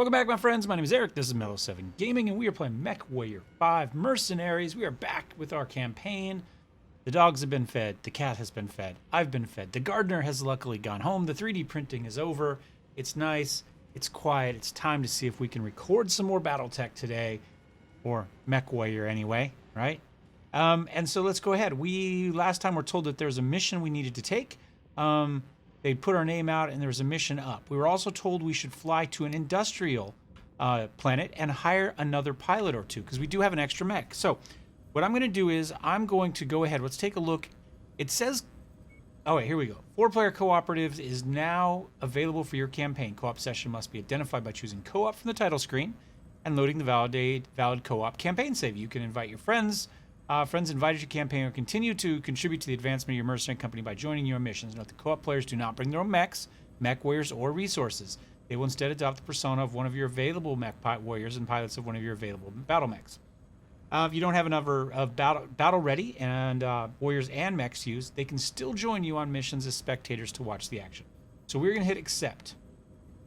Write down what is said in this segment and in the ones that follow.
Welcome back, my friends. My name is Eric. This is Mellow7 Gaming, and we are playing MechWarrior 5 Mercenaries. We are back with our campaign. The dogs have been fed. The cat has been fed. I've been fed. The gardener has luckily gone home. The 3D printing is over. It's nice. It's quiet. It's time to see if we can record some more Battletech today, or MechWarrior anyway, right? And so let's go ahead. Last time we're told that there's a mission we needed to take. They put our name out and there was a mission up. We were also told we should fly to an industrial planet and hire another pilot or two because we do have an extra mech. So what I'm going to do is I'm going to go ahead. Let's take a look. It says, oh wait, here we go. 4-player cooperative is now available for your campaign. Co-op session must be identified by choosing co-op from the title screen and loading the valid co-op campaign save. You can invite your friends. Friends invited to your campaign or continue to contribute to the advancement of your mercenary company by joining your missions. Note the co-op players do not bring their own mechs, mech warriors, or resources. They will instead adopt the persona of one of your available mech warriors and pilots of one of your available battle mechs. If you don't have enough of battle ready and warriors and mechs used, they can still join you on missions as spectators to watch the action. So we're going to hit accept.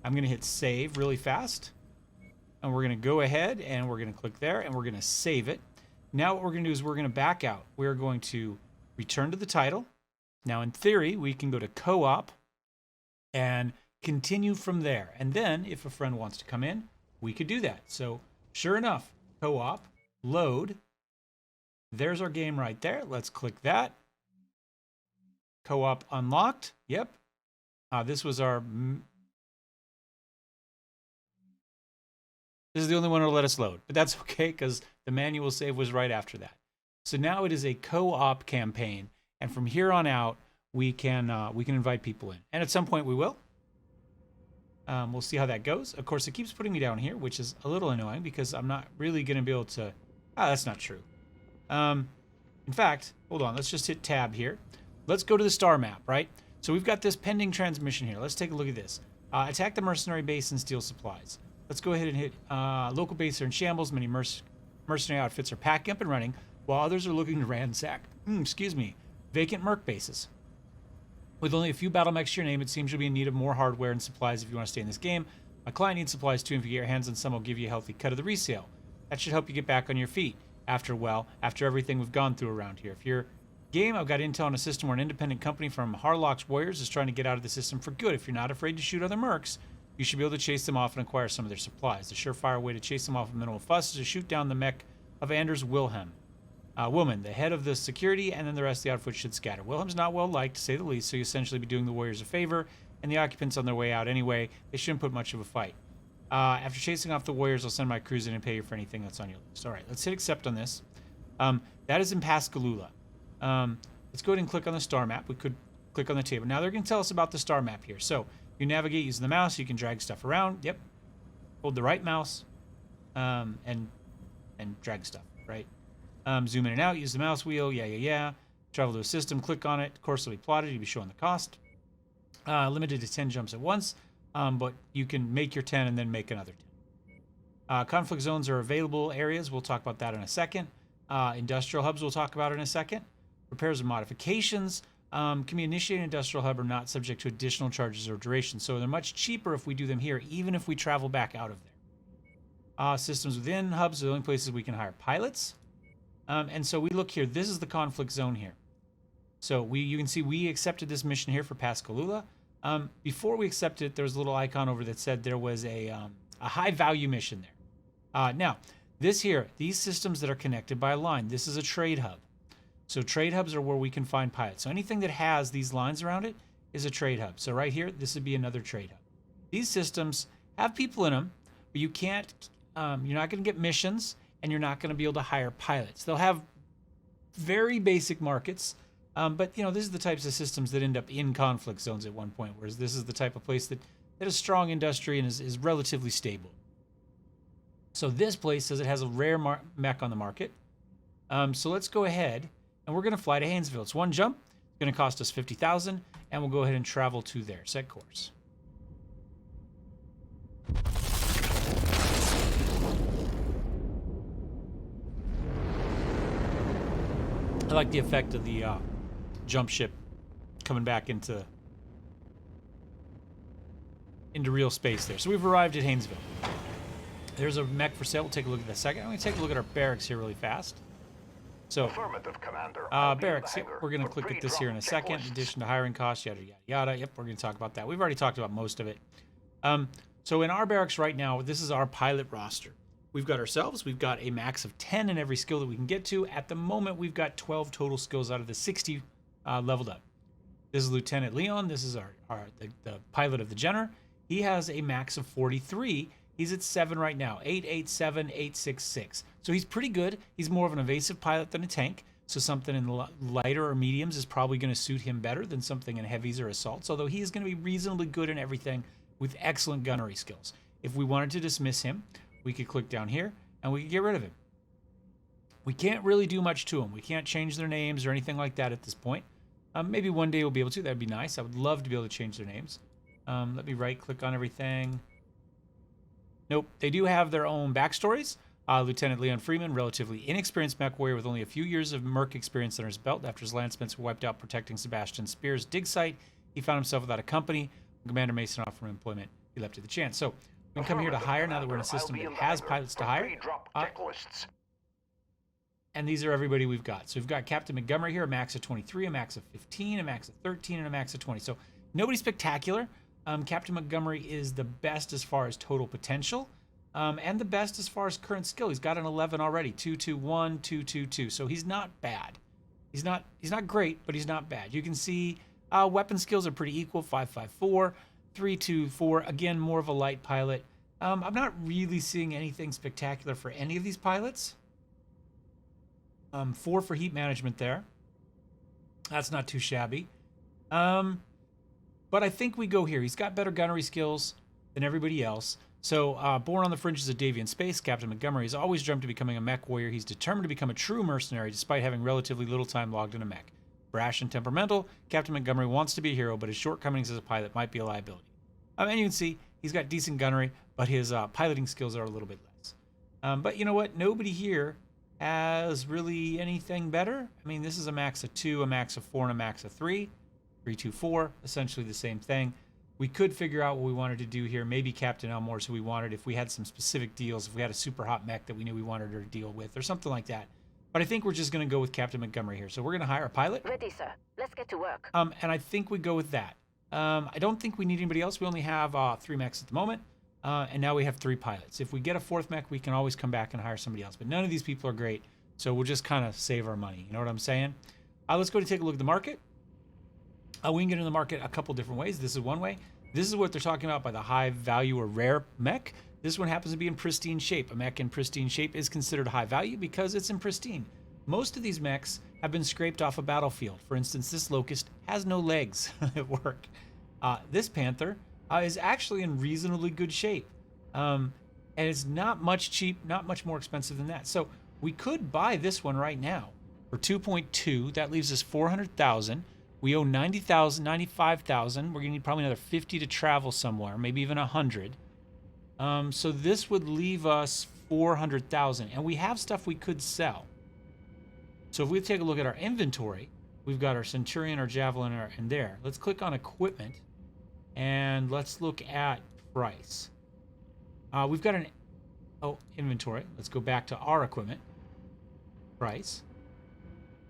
I'm going to hit save really fast. And we're going to go ahead and we're going to click there and we're going to save it. Now what we're going to do is we're going to back out. We're going to return to the title. Now in theory, we can go to co-op and continue from there. And then if a friend wants to come in, we could do that. So sure enough, co-op, load. There's our game right there. Let's click that. Co-op unlocked. Yep. This was our... This is the only one that'll let us load, but that's okay because the manual save was right after that. So now it is a co-op campaign, and from here on out, we can invite people in, and at some point we will. We'll see how that goes. Of course, it keeps putting me down here, which is a little annoying because I'm not really going to be able to. That's not true. In fact, hold on. Let's just hit tab here. Let's go to the star map, right? So we've got this pending transmission here. Let's take a look at this. Attack the mercenary base and steal supplies. Let's go ahead and hit local base are in shambles. Many mercenary outfits are packing up and running, while others are looking to ransack, vacant merc bases. With only a few battle mechs to your name, it seems you'll be in need of more hardware and supplies if you want to stay in this game. My client needs supplies too, and if you get your hands on some, I'll give you a healthy cut of the resale. That should help you get back on your feet after everything we've gone through around here. If you're game, I've got intel on a system where an independent company from Harlock's Warriors is trying to get out of the system for good. If you're not afraid to shoot other mercs, you should be able to chase them off and acquire some of their supplies. The surefire way to chase them off with minimal fuss is to shoot down the mech of Anders Wilhelm. Woman, the head of the security, and then the rest of the outfit should scatter. Wilhelm's not well liked, to say the least, so you essentially be doing the warriors a favor, and the occupants on their way out anyway. They shouldn't put much of a fight. After chasing off the warriors, I'll send my crews in and pay you for anything that's on your list. All right, let's hit accept on this. That is in Pascagoula. Let's go ahead and click on the star map. We could click on the table. Now they're going to tell us about the star map here. So you navigate using the mouse. You can drag stuff around. Yep. Hold the right mouse and drag stuff, right? Zoom in and out. Use the mouse wheel. Yeah. Travel to a system. Click on it. Of course, it'll be plotted. You'll be showing the cost. Limited to 10 jumps at once, but you can make your 10 and then make another 10. Conflict zones are available areas. We'll talk about that in a second. Industrial hubs we'll talk about in a second. Repairs and modifications. Can be initiated in industrial hub or not subject to additional charges or duration. So they're much cheaper if we do them here, even if we travel back out of there. Systems within hubs are the only places we can hire pilots. And so we look here. This is the conflict zone here. So you can see we accepted this mission here for Pascagoula. Before we accepted it, there was a little icon over that said there was a high value mission there. Now, these systems that are connected by a line, this is a trade hub. So trade hubs are where we can find pilots. So anything that has these lines around it is a trade hub. So right here, this would be another trade hub. These systems have people in them, but you can't, you're not going to get missions, and you're not going to be able to hire pilots. They'll have very basic markets, but this is the types of systems that end up in conflict zones at one point, whereas this is the type of place that has strong industry and is relatively stable. So this place says it has a rare mech on the market. So let's go ahead. And we're going to fly to Haynesville. It's one jump. It's going to cost us 50,000, and we'll go ahead and travel to there. Set course. I like the effect of the jump ship coming back into real space there. So we've arrived at Haynesville. There's a mech for sale. We'll take a look at that second. I'm going to take a look at our barracks here really fast. So, barracks, yep, we're going to click at this here in a second. In addition to hiring costs, yada, yada, yada. Yep, we're going to talk about that. We've already talked about most of it. So in our barracks right now, this is our pilot roster. We've got ourselves. We've got a max of 10 in every skill that we can get to. At the moment, we've got 12 total skills out of the 60 leveled up. This is Lieutenant Leon. This is the pilot of the Jenner. He has a max of 43. He's at 7 right now, 887, 866. So he's pretty good. He's more of an evasive pilot than a tank. So something in the lighter or mediums is probably going to suit him better than something in heavies or assaults, although he is going to be reasonably good in everything with excellent gunnery skills. If we wanted to dismiss him, we could click down here and we could get rid of him. We can't really do much to him. We can't change their names or anything like that at this point. Maybe one day we'll be able to. That'd be nice. I would love to be able to change their names. Let me right-click on everything. Nope, they do have their own backstories. Lieutenant Leon Friedman, relatively inexperienced mech warrior with only a few years of merc experience under his belt. After his landsmates were wiped out protecting Sebastian Spear's dig site, he found himself without a company. When Commander Mason offered him employment, he left to the chance. So we can come here to hire now that we're in a system that has pilots to hire. And these are everybody we've got. So we've got Captain Montgomery here, a max of 23, a max of 15, a max of 13, and a max of 20. So nobody spectacular. Captain Montgomery is the best as far as total potential, and the best as far as current skill. He's got an 11 already, 221, 222. So he's not bad. He's not great, but he's not bad. You can see weapon skills are pretty equal, 554, 324. Again, more of a light pilot. I'm not really seeing anything spectacular for any of these pilots. 4 for heat management there. That's not too shabby. But I think we go here. He's got better gunnery skills than everybody else. So, born on the fringes of Davian space, Captain Montgomery has always dreamt of becoming a mech warrior. He's determined to become a true mercenary despite having relatively little time logged in a mech. Brash and temperamental, Captain Montgomery wants to be a hero, but his shortcomings as a pilot might be a liability. And you can see he's got decent gunnery, but his piloting skills are a little bit less. But you know what? Nobody here has really anything better. I mean, this is a max of 2, a max of 4, and a max of 3. 324, essentially the same thing. We could figure out what we wanted to do here. Maybe Captain Elmore's who we wanted if we had some specific deals, if we had a super hot mech that we knew we wanted her to deal with or something like that. But I think we're just going to go with Captain Montgomery here. So we're going to hire a pilot. Ready, sir. Let's get to work. And I think we go with that. I don't think we need anybody else. We only have 3 mechs at the moment. And now we have 3 pilots. If we get a 4th mech, we can always come back and hire somebody else. But none of these people are great. So we'll just kind of save our money. You know what I'm saying? Let's go to take a look at the market. We can get into the market a couple different ways. This is one way. This is what they're talking about by the high value or rare mech. This one happens to be in pristine shape. A mech in pristine shape is considered high value because it's in pristine. Most of these mechs have been scraped off a battlefield. For instance, this Locust has no legs at work. This Panther is actually in reasonably good shape. And it's not much more expensive than that. So we could buy this one right now for 2.2. That leaves us 400,000. We owe 90,000, 95,000. We're gonna need probably another 50 to travel somewhere, maybe even 100. So this would leave us 400,000, and we have stuff we could sell. So if we take a look at our inventory, we've got our Centurion, our Javelin, and there. Let's click on equipment, and let's look at price. We've got inventory. Let's go back to our equipment. Price.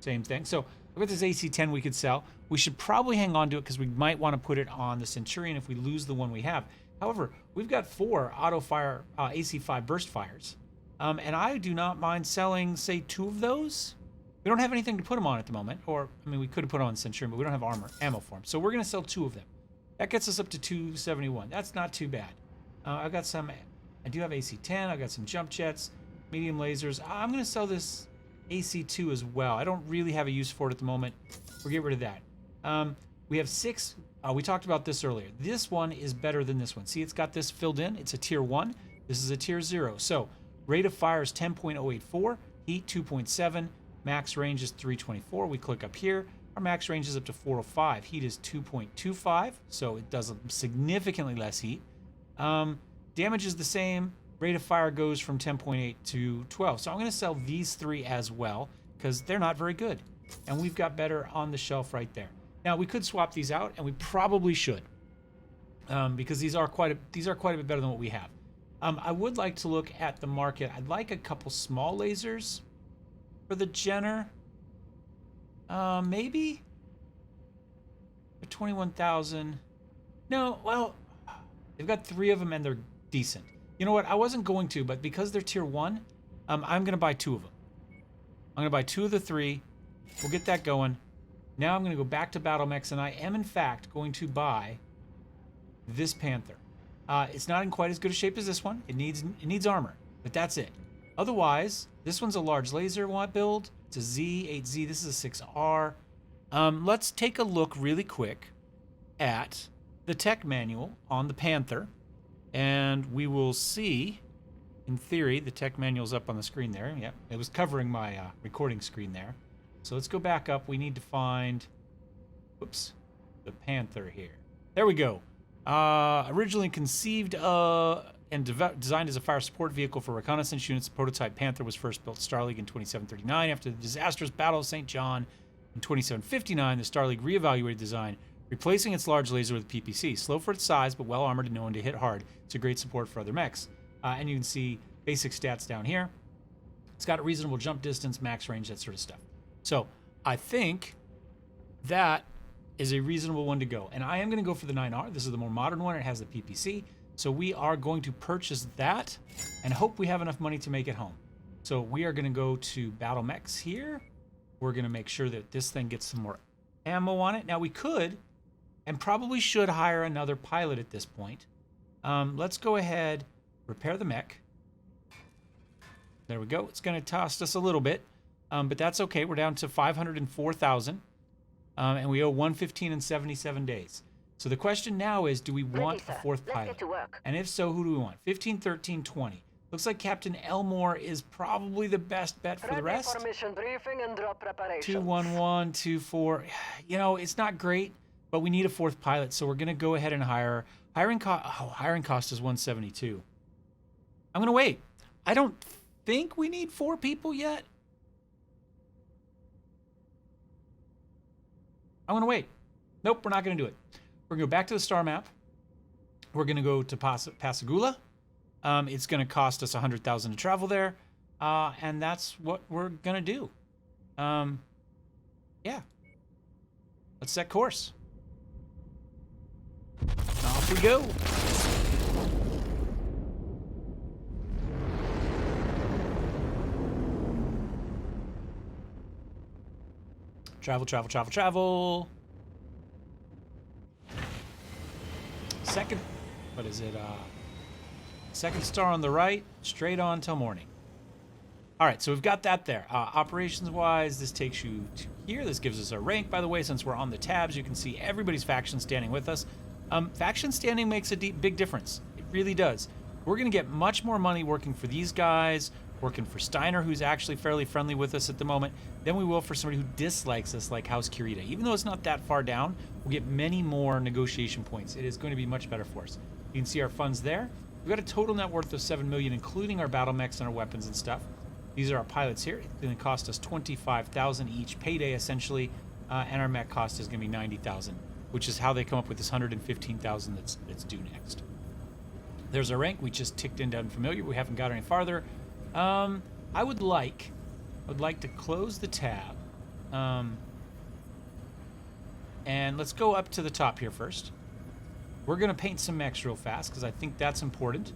Same thing. So look at this AC-10 we could sell. We should probably hang on to it because we might want to put it on the Centurion if we lose the one we have. However, we've got 4 auto-fire AC-5 burst fires. And I do not mind selling, say, 2 of those. We don't have anything to put them on at the moment. Or, I mean, we could have put on Centurion, but we don't have ammo for them. So we're going to sell 2 of them. That gets us up to 271. That's not too bad. I do have AC-10. I've got some jump jets, medium lasers. I'm going to sell this AC-2 as well. I don't really have a use for it at the moment. We'll get rid of that. We have 6. We talked about this earlier. This one is better than this one. See, it's got this filled in. It's a tier 1. This is a tier 0. So rate of fire is 10.084, heat 2.7, max range is 324. We click up here. Our max range is up to 405. Heat is 2.25, so it does significantly less heat. Damage is the same. Rate of fire goes from 10.8 to 12. So I'm going to sell these 3 as well because they're not very good. And we've got better on the shelf right there. Now we could swap these out, and we probably should, because these are quite a bit better than what we have. I would like to look at the market. I'd like a couple small lasers for the Jenner. Maybe for 21,000. No, well, they've got 3 of them and they're decent. You know what? I wasn't going to, but because they're tier 1, I'm going to buy 2 of them. I'm going to buy 2 of the 3. We'll get that going. Now I'm going to go back to Battlemechs, and I am, in fact, going to buy this Panther. It's not in quite as good a shape as this one. It needs armor, but that's it. Otherwise, this one's a large laser build. It's a Z, 8Z. This is a 6R. Let's take a look really quick at the tech manual on the Panther, and we will see, in theory, the tech manual's up on the screen there. Yep, it was covering my recording screen there. So let's go back up. We need to find, whoops, the Panther here. There we go. Originally conceived and designed as a fire support vehicle for reconnaissance units, the prototype Panther was first built at Star League in 2739. After the disastrous Battle of St. John in 2759, the Star League reevaluated design, replacing its large laser with PPC. Slow for its size, but well armored and known to hit hard. It's a great support for other mechs. And you can see basic stats down here. It's got a reasonable jump distance, max range, that sort of stuff. So I think that is a reasonable one to go. And I am going to go for the 9R. This is the more modern one. It has the PPC. So we are going to purchase that and hope we have enough money to make it home. So we are going to go to Battlemechs here. We're going to make sure that this thing gets some more ammo on it. Now we could and probably should hire another pilot at this point. Let's go ahead, repair the mech. There we go. It's going to cost us a little bit, but that's okay. We're down to 504,000, and we owe 115 in 77 days. So the question now is, do we want a 4th pilot? Get to work. And if so, who do we want? 15, 13, 20. Looks like Captain Elmore is probably the best bet for the rest. Mission briefing and drop preparations. 211, 24. You know, it's not great, but we need a 4th pilot, so we're going to go ahead and hire. Hiring cost is 172. I'm going to wait. I don't think we need 4 people yet. I'm going to wait. Nope, we're not going to do it. We're going to go back to the star map. We're going to go to Pascagoula. It's going to cost us 100,000 to travel there, and that's what we're going to do. Yeah. Let's set course. Off we go. Travel, travel, travel, travel. Second, what is it? Second star on the right, straight on till morning. All right, so we've got that there. Operations-wise, this takes you to here. This gives us our rank, by the way. Since we're on the tabs, you can see everybody's faction standing with us. Faction standing makes a big difference. It really does. We're going to get much more money working for these guys, working for Steiner, who's actually fairly friendly with us at the moment, than we will for somebody who dislikes us like House Kirita. Even though it's not that far down, we'll get many more negotiation points. It is going to be much better for us. You can see our funds there. We've got a total net worth of 7 million, including our battle mechs and our weapons and stuff. These are our pilots here. It's going to cost us 25,000 each payday, essentially, and our mech cost is going to be 90,000, which is how they come up with this 115,000 that's due next. There's our rank. We just ticked into unfamiliar. We haven't got any farther. I would like to close the tab, and let's go up to the top here first. We're going to paint some mechs real fast because I think that's important.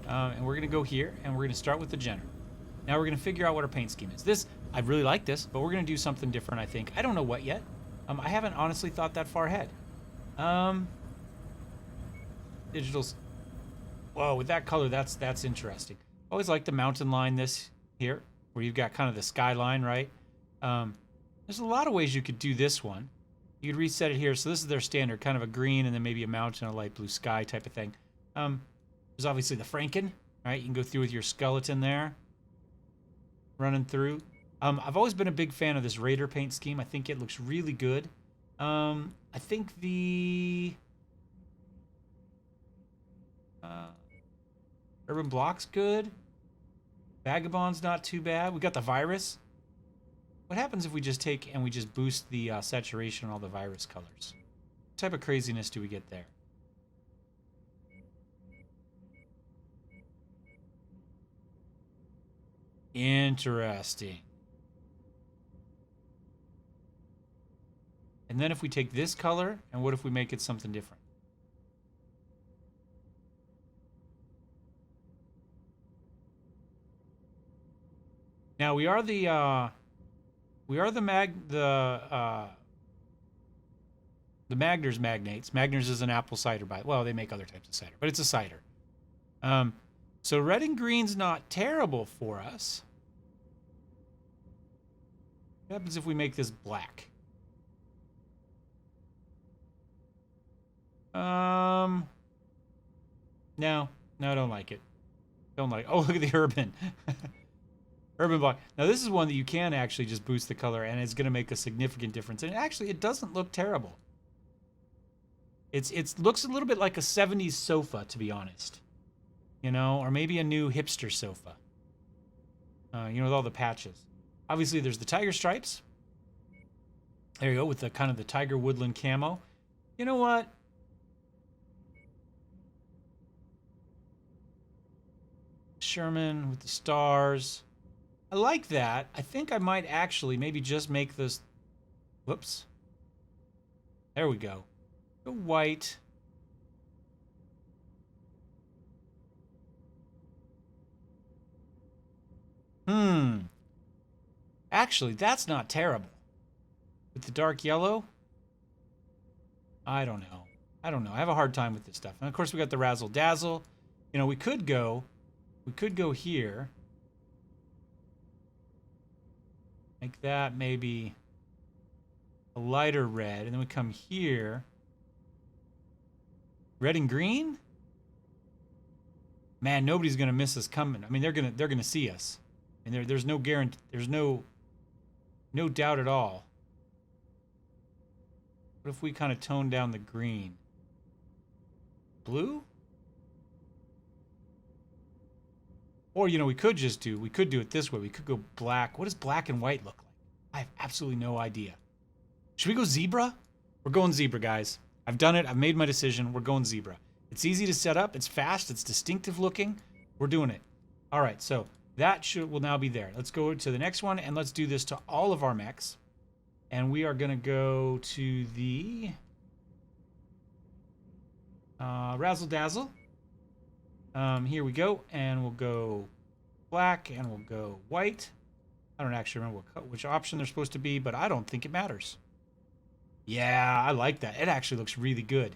And we're going to go here, and we're going to start with the Jenner. Now we're going to figure out what our paint scheme is. This, I really like this, but we're going to do something different, I think. I don't know what yet. I haven't honestly thought that far ahead. Digitals. Whoa, with that color, that's interesting. Always like the mountain line this here, where you've got kind of the skyline, right? There's a lot of ways you could do this one. You could reset it here. So this is their standard, kind of a green and then maybe a mountain, a light blue sky type of thing. There's obviously the Franken, right? You can go through with your skeleton there, running through. I've always been a big fan of this Raider paint scheme. I think it looks really good. I think the Urban Block's good. Vagabond's not too bad. We got the Virus. What happens if we just take and we just boost the saturation on all the Virus colors? What type of craziness do we get there? Interesting. And then if we take this color, and what if we make it something different? Now we are the Magners magnates. Magners is an apple cider well, they make other types of cider, but it's a cider. So red and green's not terrible for us. What happens if we make this black? No, I don't like it. Don't like. Oh, look at the urban. Urban block. Now this is one that you can actually just boost the color, and it's going to make a significant difference. And actually, it doesn't look terrible. It looks a little bit like a 70s sofa, to be honest. You know, or maybe a new hipster sofa. You know, with all the patches. Obviously, there's the tiger stripes. There you go, with the kind of the tiger woodland camo. You know what? Sherman with the stars. I like that. I think I might actually maybe just make this... Whoops. There we go. Go white. Actually, that's not terrible. With the dark yellow? I don't know. I don't know. I have a hard time with this stuff. And of course, we got the razzle dazzle. You know, we could go here. Make that maybe a lighter red, and then we come here. Red and green? Man, nobody's gonna miss us coming. I mean, they're gonna see us, and there's no guarantee. There's no doubt at all. What if we kind of tone down the green? Blue? Or, you know, we could do it this way. We could go black. What does black and white look like? I have absolutely no idea. Should we go zebra? We're going zebra, guys. I've done it. I've made my decision. We're going zebra. It's easy to set up. It's fast. It's distinctive looking. We're doing it. All right, so that will now be there. Let's go to the next one, and let's do this to all of our mechs. And we are going to go to the Razzle Dazzle. Here we go, and we'll go black, and we'll go white. I don't actually remember which option they're supposed to be, but I don't think it matters. Yeah, I like that. It actually looks really good.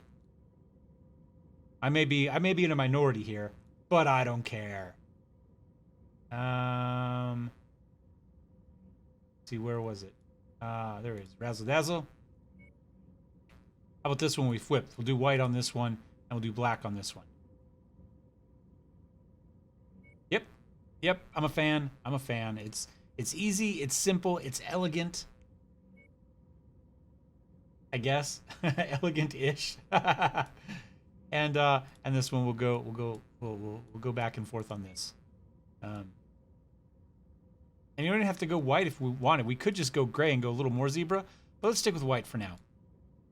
I may be in a minority here, but I don't care. See, where was it? There it is. Razzle Dazzle. How about this one we flipped? We'll do white on this one, and we'll do black on this one. Yep, I'm a fan. It's easy, it's simple, it's elegant. I guess. Elegant-ish. And this one we'll go back and forth on this. And you don't have to go white if we wanted. We could just go gray and go a little more zebra, but let's stick with white for now.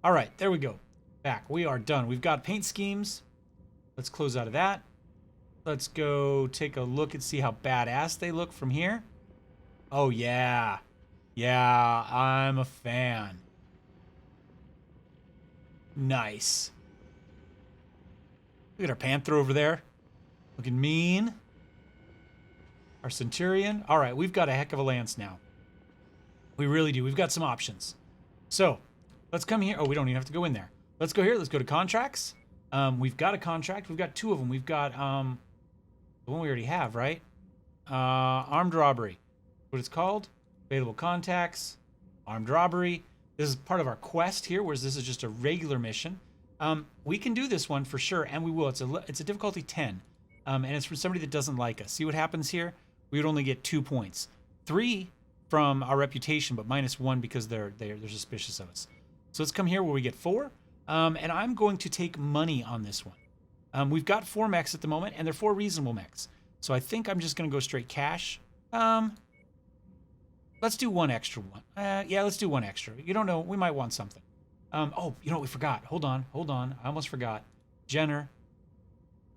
All right, there we go. Back. We are done. We've got paint schemes. Let's close out of that. Let's go take a look and see how badass they look from here. Oh, yeah. Yeah, I'm a fan. Nice. Look at our Panther over there. Looking mean. Our Centurion. All right, we've got a heck of a lance now. We really do. We've got some options. So, let's come here. Oh, we don't even have to go in there. Let's go here. Let's go to contracts. We've got a contract. We've got two of them. We've got the one we already have, right? Armed robbery. What it's called? Available contacts. Armed robbery. This is part of our quest here, whereas this is just a regular mission. We can do this one for sure, and we will. It's a difficulty 10, and it's from somebody that doesn't like us. See what happens here? We would only get 2 points. 3 from our reputation, but -1 because they're suspicious of us. So let's come here where we get 4. And I'm going to take money on this one. We've got 4 mechs at the moment, and they're 4 reasonable mechs. So I think I'm just going to go straight cash. Let's do 1 extra one. Yeah, let's do 1 extra. You don't know. We might want something. Oh, you know what we forgot? Hold on. I almost forgot. Jenner.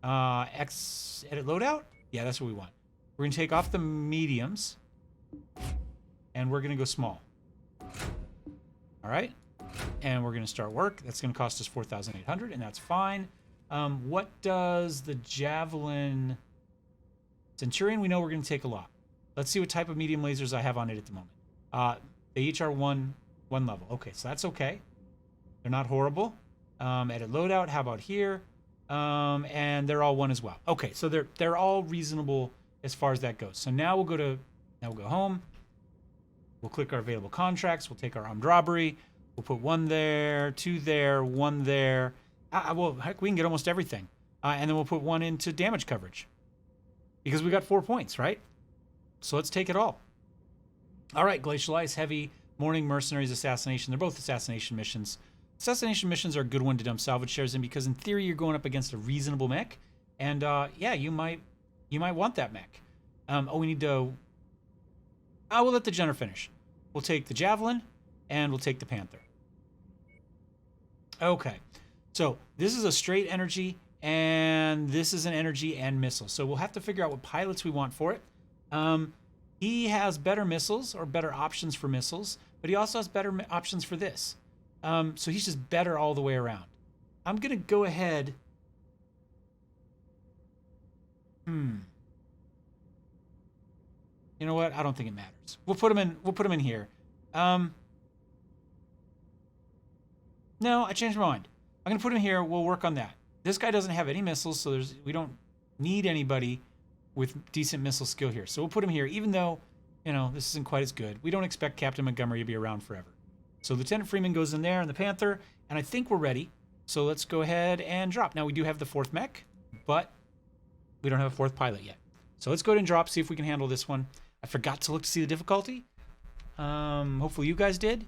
X edit loadout? Yeah, that's what we want. We're going to take off the mediums. And we're going to go small. All right. And we're going to start work. That's going to cost us 4,800, and that's fine. What does the Javelin... Centurion, we know we're going to take a lot. Let's see what type of medium lasers I have on it at the moment. They each are one level. Okay, so that's okay. They're not horrible. Edit loadout, how about here? And they're all one as well. Okay, so they're all reasonable as far as that goes. So now we'll go home. We'll click our available contracts. We'll take our armed robbery. We'll put 1 there, 2 there, 1 there. Well, heck, we can get almost everything. And then we'll put 1 into damage coverage. Because we got 4 points, right? So let's take it all. All right, Glacial Ice, Heavy, Morning, Mercenaries, Assassination. They're both assassination missions. Assassination missions are a good one to dump salvage shares in because in theory you're going up against a reasonable mech. And yeah, you might want that mech. We need to... we'll let the Jenner finish. We'll take the Javelin, and we'll take the Panther. Okay, so this is a straight energy, and this is an energy and missile. So we'll have to figure out what pilots we want for it. He has better missiles, or better options for missiles, but he also has better options for this. So he's just better all the way around. I'm going to go ahead... You know what? I don't think it matters. We'll put him in here. No, I changed my mind. I'm going to put him here. We'll work on that. This guy doesn't have any missiles, so we don't need anybody with decent missile skill here. So we'll put him here, even though, you know, this isn't quite as good. We don't expect Captain Montgomery to be around forever. So Lieutenant Friedman goes in there, and the Panther, and I think we're ready. So let's go ahead and drop. Now, we do have the 4th mech, but we don't have a 4th pilot yet. So let's go ahead and drop, see if we can handle this one. I forgot to look to see the difficulty. Hopefully you guys did.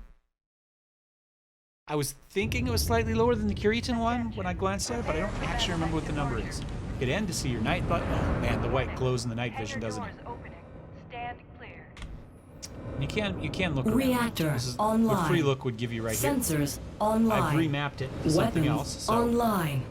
I was thinking it was slightly lower than the Curitan one when I glanced at it, but I don't actually remember what the number is. Hit N to see your night button. Oh man, the white glows in the night vision, doesn't it? Stand clear. You can look around. Reactor This is online. what free look would give you right Sensors here. online. I've remapped it to something Weapons else. So online.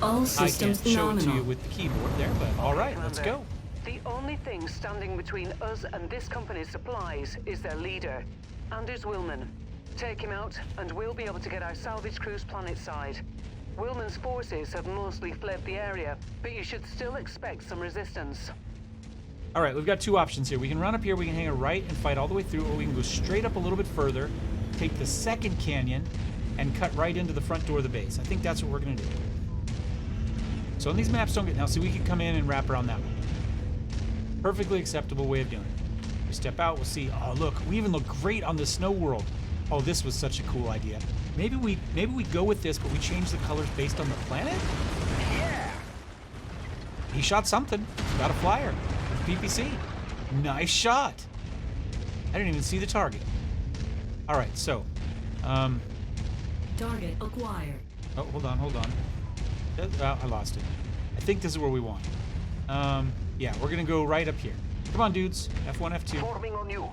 All I systems can't show it to you nominal. with the keyboard there, but all right, let's go. The only thing standing between us and this company's supplies is their leader, Anders Willman. Take him out, and we'll be able to get our salvage crews planetside. Willman's forces have mostly fled the area, but you should still expect some resistance. All right, we've got 2 options here. We can run up here, we can hang a right and fight all the way through, or we can go straight up a little bit further, take the second canyon, and cut right into the front door of the base. I think that's what we're going to do. So on these maps, don't get... Now, see, we can come in and wrap around that one. Perfectly acceptable way of doing it. We step out, we'll see. Oh, look, we even look great on the snow world. Oh, this was such a cool idea. Maybe we go with this, but we change the colors based on the planet? Yeah. He shot something. Got a flyer. PPC. Nice shot. I didn't even see the target. All right, so. Target acquired. Oh, hold on. I lost it. I think this is where we want. Yeah, we're gonna go right up here. Come on, dudes. F1, F2. Forming on you.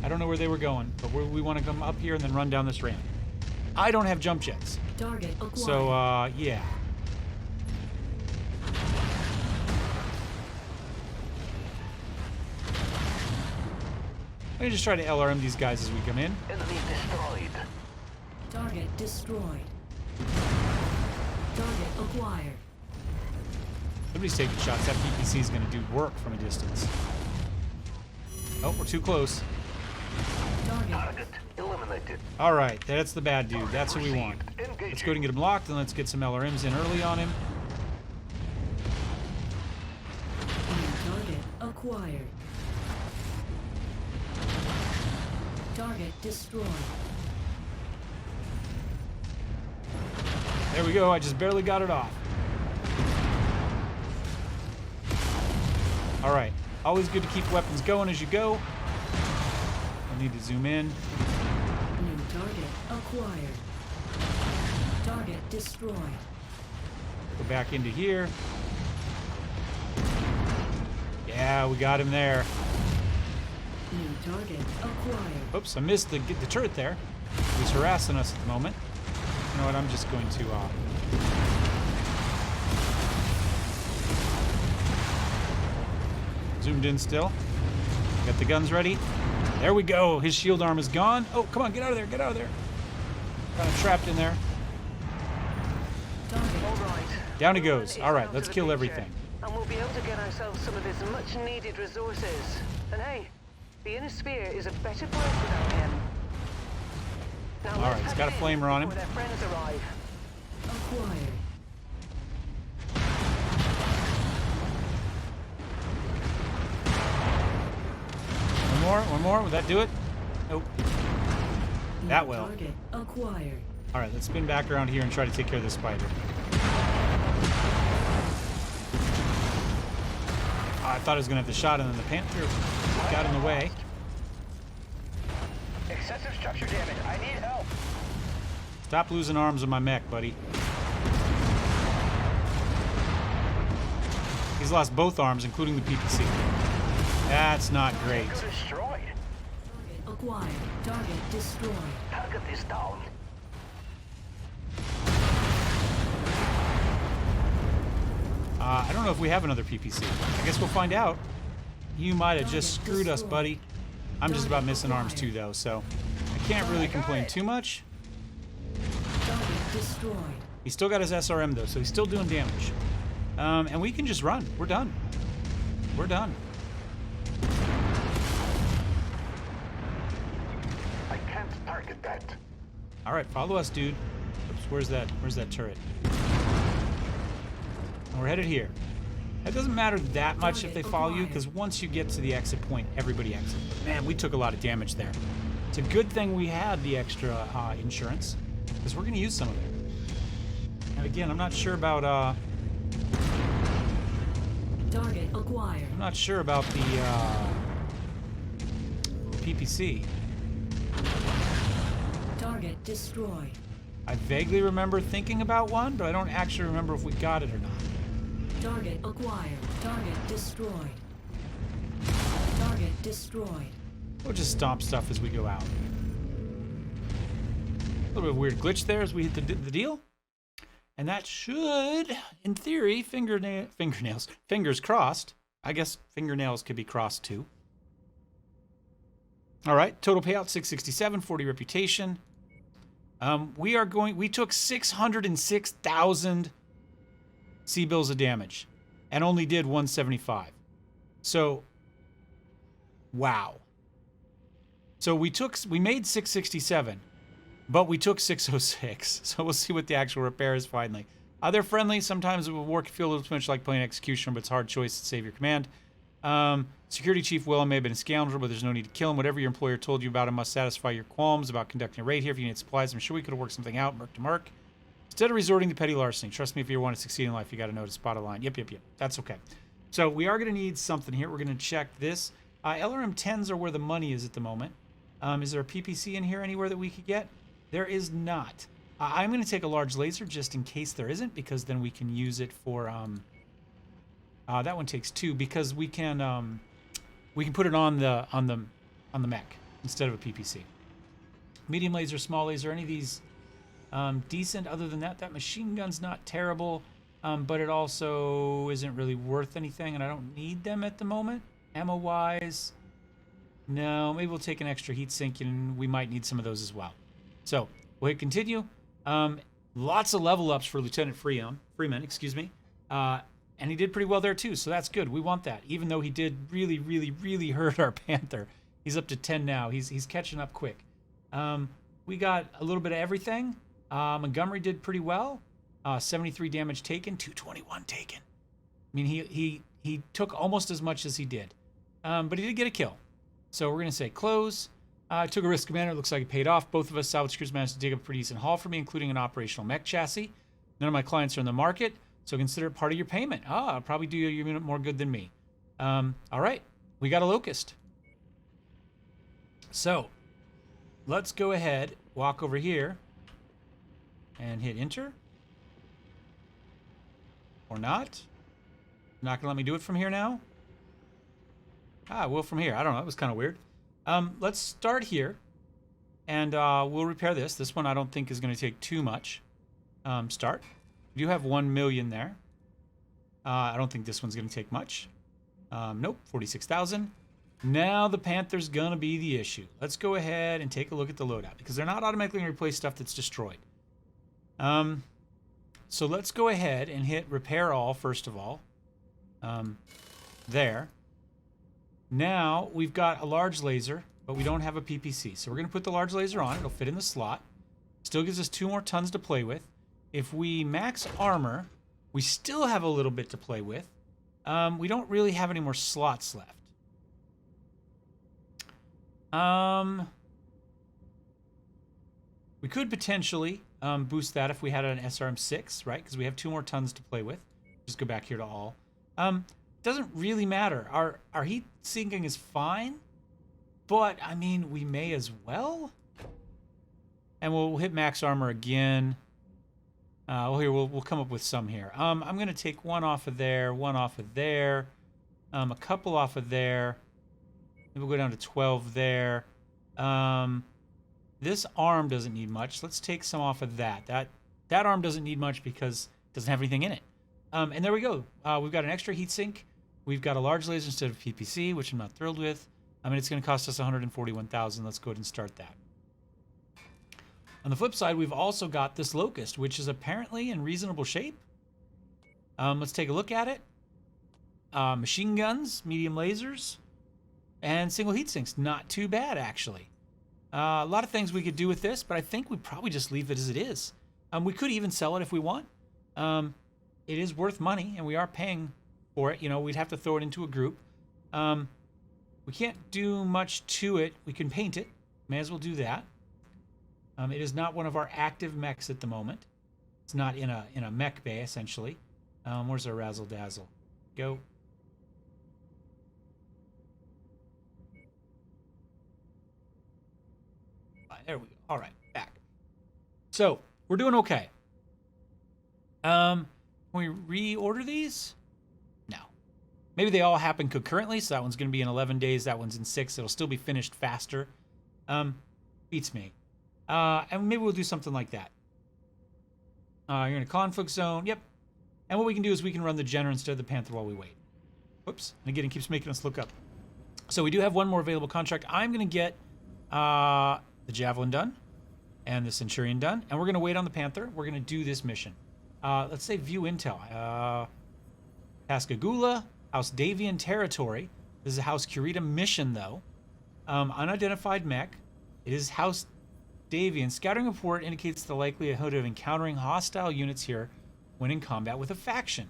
I don't know where they were going, but we want to come up here and then run down this ramp. I don't have jump jets. Target acquired. So, yeah. Let me just try to LRM these guys as we come in. Enemy destroyed. Target destroyed. Target acquired. Nobody's taking shots. That PPC is going to do work from a distance. Oh, we're too close. Target eliminated. All right, that's the bad dude. That's who we want. Let's go ahead and get him locked, and let's get some LRMs in early on him. Target acquired. Target destroyed. There we go. I just barely got it off. All right. Always good to keep weapons going as you go. I need to zoom in. New target acquired. Target destroyed. Go back into here. Yeah, we got him there. New target acquired. Oops, I missed the turret there. He's harassing us at the moment. You know what? I'm just going to... Zoomed in still. Got the guns ready. There we go. His shield arm is gone. Oh, come on, get out of there, get out of there. Kind of trapped in there. All right. Down he goes. Is All right, out let's of the kill picture, everything. And we'll be able to get ourselves some of his much-needed resources. And hey, the inner sphere is a better place without him. Now All right, he's got a flamer on him. Before their friends arrive. Acquired. One more. Would that do it? Nope. That New will. Target acquired. All right, let's spin back around here and try to take care of this spider. I thought I was going to have the shot, and then the Panther got in the way. Excessive structure damage. I need help. Stop losing arms on my mech, buddy. He's lost both arms, including the PPC. That's not great. Go destroyed. Target acquired. Target destroyed. Target this down. I don't know if we have another PPC. I guess we'll find out. You might have just screwed us, buddy. I'm just about missing arms too, though, so I can't really complain too much. Target destroyed. He's still got his SRM, though, so he's still doing damage. And we can just run. We're done. We're done. I can't target that. All right, follow us, dude. Oops, where's that turret? We're headed here. It doesn't matter that much if they follow you, because once you get to the exit point, everybody exits. But man, we took a lot of damage there. It's a good thing we had the extra insurance, because we're going to use some of it. And again, I'm not sure about Target acquired. I'm not sure about the PPC. Target destroyed. I vaguely remember thinking about one, but I don't actually remember if we got it or not. Target acquired. Target destroyed. Target destroyed. We'll just stomp stuff as we go out. A little bit of a weird glitch there as we hit the deal. And that should, in theory, fingers crossed. I guess fingernails could be crossed too. All right, total payout 667, 40 reputation. We took 606,000 C-bills of damage and only did 175. So, wow. So we made 667, but we took 606. So we'll see what the actual repair is finally. They're friendly. Sometimes it will work. Feel a little too much like playing Executioner, but it's a hard choice to save your command. Security Chief Willem may have been a scoundrel, but there's no need to kill him. Whatever your employer told you about him must satisfy your qualms about conducting a raid here. If you need supplies, I'm sure we could have worked something out, merc to merc. Instead of resorting to petty larceny, trust me, if you want to succeed in life, you got to know to spot a line. Yep. That's okay. So we are going to need something here. We're going to check this. LRM 10s are where the money is at the moment. Is there a PPC in here anywhere that we could get? There is not. I'm going to take a large laser just in case there isn't, because then we can use it for. That one takes 2 because we can put it on the mech instead of a PPC. Medium laser, small laser, any of these decent. Other than that, that machine gun's not terrible, but it also isn't really worth anything, and I don't need them at the moment. Ammo-wise, no. Maybe we'll take an extra heat sink, and we might need some of those as well. So we'll hit continue. Lots of level ups for Lieutenant Freeman, excuse me. And he did pretty well there too, so that's good. We want that, even though he did really, really, really hurt our Panther. He's up to 10 now. He's catching up quick. We got a little bit of everything. Montgomery did pretty well. 73 damage taken, 221 taken. I mean, he took almost as much as he did, but he did get a kill. So we're gonna say close. I took a risk, Commander. It looks like it paid off. Both of us salvage crews managed to dig up a pretty decent haul for me, including an operational mech chassis. None of my clients are in the market, so consider it part of your payment. I'll probably do your unit more good than me. All right, we got a locust. So let's go ahead, walk over here, and hit enter. Or not. Not gonna let me do it from here now? Will from here. I don't know. It was kind of weird. Let's start here, and we'll repair this. This one I don't think is going to take too much. Start. We do have 1 million there. I don't think this one's going to take much. Nope, 46,000. Now the Panther's gonna be the issue. Let's go ahead and take a look at the loadout because they're not automatically gonna replace stuff that's destroyed. So let's go ahead and hit repair all first of all. There. Now we've got a large laser, but we don't have a PPC. So we're gonna put the large laser on. It'll fit in the slot. Still gives us 2 more tons to play with. If we max armor, we still have a little bit to play with. We don't really have any more slots left. We could potentially boost that if we had an SRM6, right? Because we have 2 more tons to play with. Just go back here to all. Doesn't really matter. Our heat sinking is fine, but I mean, we may as well. And we'll hit max armor again. Well, here we'll come up with some here. I'm gonna take 1 off of there, 1 off of there, a couple off of there. Then we'll go down to 12 there. This arm doesn't need much. Let's take some off of that. That arm doesn't need much because it doesn't have anything in it. And there we go. We've got an extra heatsink. We've got a large laser instead of PPC, which I'm not thrilled with. I mean, it's going to cost us 141,000. Let's go ahead and start that. On the flip side, we've also got this Locust, which is apparently in reasonable shape. Let's take a look at it. Machine guns, medium lasers, and single heat sinks. Not too bad, actually. A lot of things we could do with this, but I think we'd probably just leave it as it is. We could even sell it if we want. It is worth money, and we are paying for it. You know, we'd have to throw it into a group. We can't do much to it. We can paint it. May as well do that. It is not one of our active mechs at the moment. It's not in a mech bay, essentially. Where's our razzle dazzle? Go. There we go. All right, back. So we're doing okay. Can we reorder these? No. Maybe they all happen concurrently. So that one's going to be in 11 days. That one's in 6. It'll still be finished faster. Beats me. And maybe we'll do something like that. You're in a conflict zone. Yep. And what we can do is we can run the Jenner instead of the Panther while we wait. Whoops. And again, it keeps making us look up. So we do have one more available contract. I'm going to get the Javelin done and the Centurion done. And we're going to wait on the Panther. We're going to do this mission. Let's say view intel. Pascagoula, House Davian territory. This is a House Curita mission, though. Unidentified mech. It is House Davian. Scouting report indicates the likelihood of encountering hostile units here when in combat with a faction.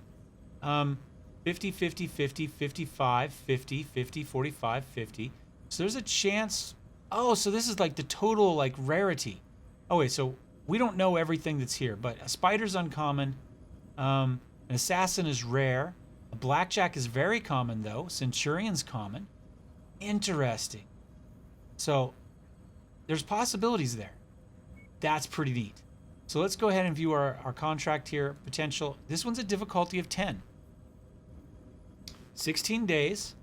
50, 50, 50, 55, 50, 50, 45, 50. So there's a chance. Oh, so this is like the total like rarity. Oh wait, so we don't know everything that's here, but a spider's uncommon. An assassin is rare. A blackjack is very common though. Centurion's common. Interesting. So there's possibilities there. That's pretty neat. So let's go ahead and view our contract here. Potential. This one's a difficulty of 10. 16 days.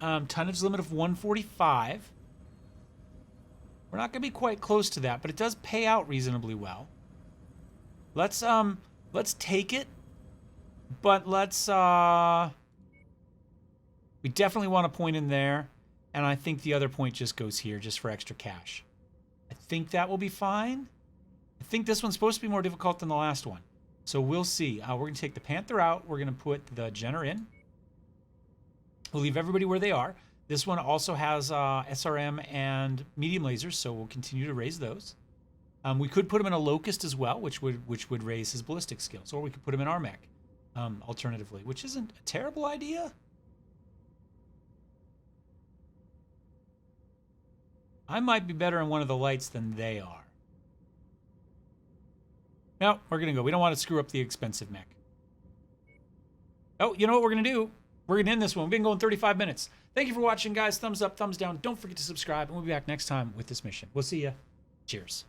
Tonnage limit of 145. We're not going to be quite close to that, but it does pay out reasonably well. Let's take it. But let's we definitely want a point in there, and I think the other point just goes here just for extra cash. I think that will be fine. I think this one's supposed to be more difficult than the last one. So we'll see. We're going to take the Panther out. We're going to put the Jenner in. We'll leave everybody where they are. This one also has SRM and medium lasers, so we'll continue to raise those. We could put him in a Locust as well, which would raise his ballistic skills, or we could put him in our mech, alternatively, which isn't a terrible idea. I might be better in one of the lights than they are. No, we're going to go. We don't want to screw up the expensive mech. Oh, you know what we're going to do? We're going to end this one. We've been going 35 minutes. Thank you for watching, guys. Thumbs up, thumbs down. Don't forget to subscribe, and we'll be back next time with this mission. We'll see ya. Cheers.